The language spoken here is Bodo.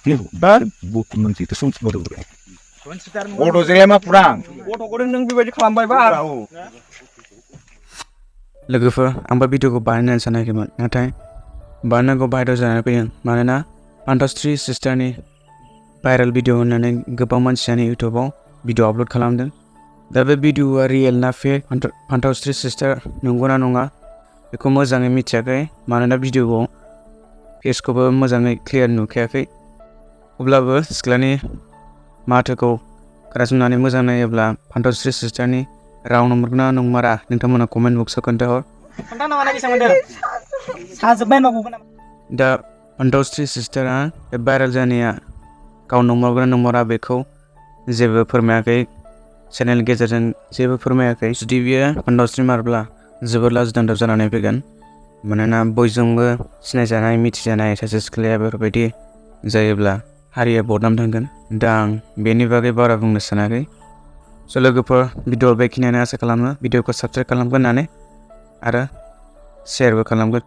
bar buku menteri itu sumber bodoh. Bodoh saya mah kurang. Bodo ko nang bebaji खालामबाय बा लोगोफोर आंबो भिडिअखौ बानायनो सानाखैमोन नाथाय बानायनांगौ बाहायदाव जानानै फैदों मानोना पान्तास्रि सिस्टारनि भाइरेल भिडिअ होननानै गोबां मानसियानो इउटुबाव भिडिअ आपल'ड खालामदों दा बे भिडिअआ रियेल ना फेक पान्तास्रि सिस्टार नंगौना नङा बेखौ मोजाङै मिथियाखै मानोना भिडिअखौ फेसखौबो मोजाङै क्लियार नुखायाखै अब्लाबो सिख्लानि माथोखौ खोनासंनानै मोजां नायोब्ला पान्तास्रि सिस्टारनि राव नंमारगौना नंमारा नोंथांमोना कमेन्ट बक्सआव खोन्थाहर दा पान्तास्रि सिस्टारा बे भाइरेल जानाया गाव नंमारगौना नंमारा बेखौ जेबो फोरमायाखै चेनेलनि गेजेरजों जेबो फोरमायाखै जुदि बियो पान्तास्रि मारब्ला जोबोर लाजिनांथाव जानानै फैगोन मानोना बयजोंबो सिनायजानाय मिथिजानाय सासे सिख्लाया बेफोरबायदि जायोब्ला हारिया बदनाम थांगोन दा आं बेनि बागै बारा बुंनो सानाखै स' लोगोफोर भिडिअ बेखिनियानो आसा खालामो भिडिअखौ साबस्क्राइब खालामगोन होननानै आरो शेयारबो खालामगोन